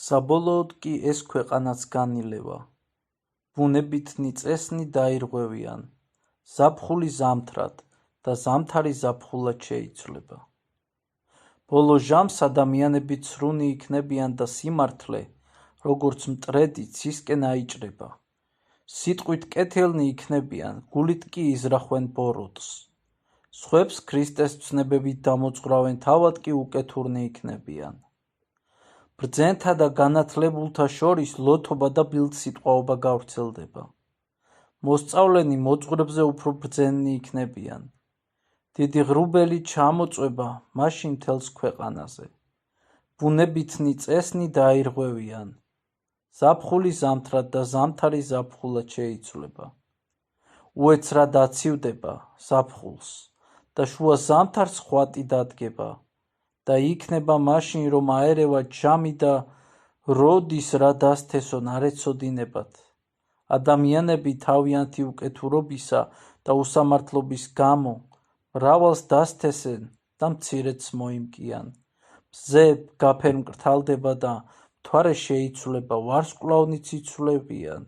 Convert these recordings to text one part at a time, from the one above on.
საბოლოოდ კი ეს ქვეყანაც განილევა. ბუნებითნი წესნი დაირღვევიან, ზაფხული ზამთრად და ზამთარი ზაფხულად შეიცვლება. ბოლო ჟამს ადამიანები ცრუნი იქნებიან და სიმართლე, როგორც მტრედი ცისკენ აიჭრება. სიტყვით კეთილნი იქნებიან, გულით კი იზრახვენ ბოროტს. სხვებს ქრისტეს ცნებებით დამოძღვრავენ, თავად კი უკეთურნი იქნებიან. ბრძენთა და განათლებულთა შორის ლოთობა და ბილდსიტყვაობა გავრცელდება. მოსწავლენი მოძღვრებზე უფრო ბრძენნი იქნებიან. დიდი ღრუბელი ჩამოწვება მაშინ მთელს ქვეყანაზე. ბუნებითნი წესნი დაირღვევიან. ზაფხული ზამთრად და ზამთარი ზაფხულად შეიცვლება. უეცრად აცივდება ზაფხულს და შუა ზამთარს ხვატი დადგება და იქნება მაშინ, რომ აერევა ჯამი და როდის რა დასთესონ არ ეცოდინებათ. ადამიანები თავიანთი უკეთურობისა და უსამართლობის გამო მრავალს დასთესენ და მცირედს მოიმკიან. მზე გაფერმკრთალდება და მთვარე შეიცვლება, ვარსკვლავნიც იცვლებიან.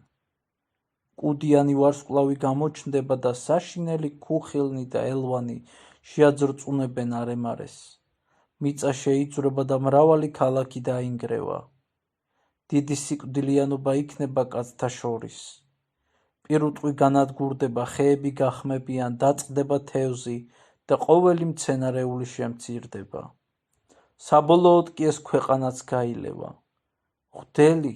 კუდიანი ვარსკვლავი გამოჩნდება და საშინელი ქუხილნი და ელვანი შეაძრწუნებენ არემარეს. მიწა შეიწვრება და მრავალი ქალაქი დაინგრევა. დიდი სიკვდილიანობა იქნება კაცთა შორის. პირუტყვი განადგურდება, ხეები გახმებიან, დაწყდება თევზი და ყოველი მცენარეული შემცირდება. საბოლოოდ კი ეს ქვეყანაც გაილევა. ღვთელი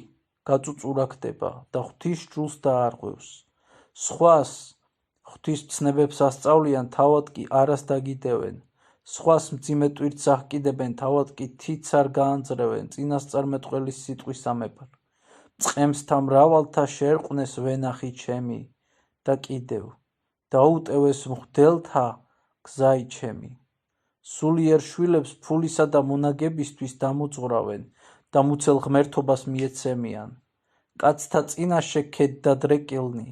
გაწუწურაქდება და ღვთის ჯულს დაარღვევს. სხვას ღვთის ცნებებს ასწავლიან, თავად კი არას დაგიდევენ. სხვას მძიმე ტვირთს აღკიდებენ, თავად კი თითს არ გაანძრევენ. წინასწარმეტყველის სიტყვისამებრ წყემსთა მრავალთა შერყვნეს ვენახი ჩემი და კიდევ დაუტევეს მღვდელთა გზაი ჩემი. სულიერ შვილებს ფულისა და მონაგებისთვის დამოძღვრავენ და მუცელ ღმერთობას მიეცემიან. კაცთა წინაშე ქედ და დრეკილნი,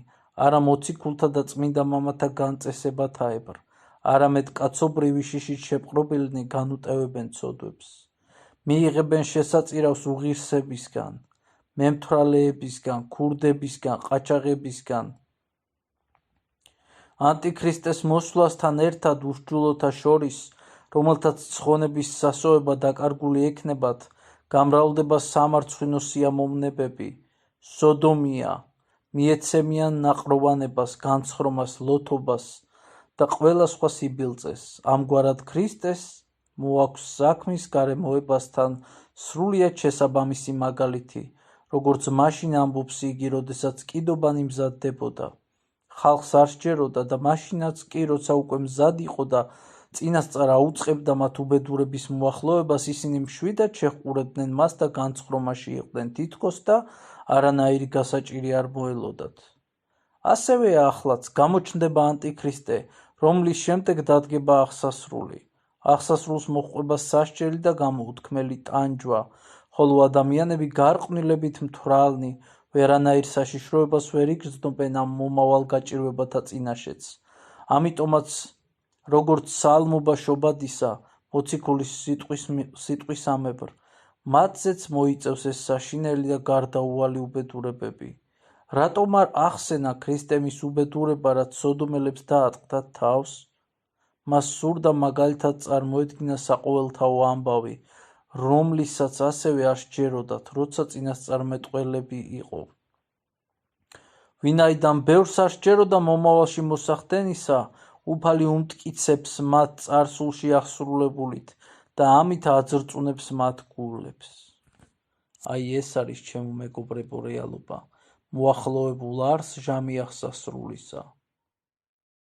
არა მოციქულთა და წმინდა მამათა განწესებათაებრ, არამედ კაცობრივი შიშით შეპყრობილნი განუტევებენ ცოდვებს. მიიღებენ შესაწირავს უღირსებისგან, მემთვრალეებისგან, ქურდებისგან, ყაჩაღებისგან. ანტიქრისტეს მოსვლასთან ერთად უსჯულოთა შორის, რომელთაც ცხონების სასოება დაკარგული ექნებათ, გამრავლდება სამარცხვინო სიამოვნებები, სოდომია, მიეცემიან ნაყროვანებას, განცხრომას, ლოთობას და ყველა სხვა სიბილწეს. ამგვარად ქრისტეს მოაქვს საქმის გარემოებასთან სრულიად შესაბამისი მაგალითი, როგორც მაშინ ამბობს იგი, როდესაც კიდობანი მზადდებოდა. ხალხს არ სჯეროდა და მაშინაც კი, როცა უკვე მზად იყო და წინასწარ აუწყებდა მათ უბედურების მოახლოებას, ისინი მშვიდად შეჰყურებდნენ მას და განცხრომაში იყვნენ, თითქოს და არანაირი გასაჭირი არ მოელოდათ. ასევეა ახლაც გამოჩნდება ანტიქრისტე, რომლის შემდეგ დადგება აღსასრული. აღსასრულს მოჰყვება სასჯელი და გამოუთქმელი ტანჯვა, ხოლო ადამიანები გარყვნილებით მთვრალნი, ვერანაირ საშიშროებას ვერ იგრძნობენ ამ მომავალ გაჭირვებათა წინაშეც. ამიტომაც, როგორც სალმობა შობადისა, მოციქულის სიტყვისამებრ, მათზეც მოიწევს ეს საშინელი და გარდაუვალი უბედურებები. რატომ არ ახსენა ქრისტემის უბედურება, რაც სოდომელებს დაატყდა თავს? მას სურდა მაგალითად წარმოედგინა საყოველთაო ამბავი, რომლისაც ასევე არ სჯეროდათ, როცა წინასწარმეტყველები იყო. ვინაიდან ბევრს არ სჯეროდა მომავალში მოსახდენისა, უფალი უმტკიცებს მათ წარსულში აღსრულებულით და ამით აძრწუნებს მათ გულებს. აი ეს არის ჩემო მეგობრებო რეალობა. მოახლოებულ არს ჟამი აღსასრულისა.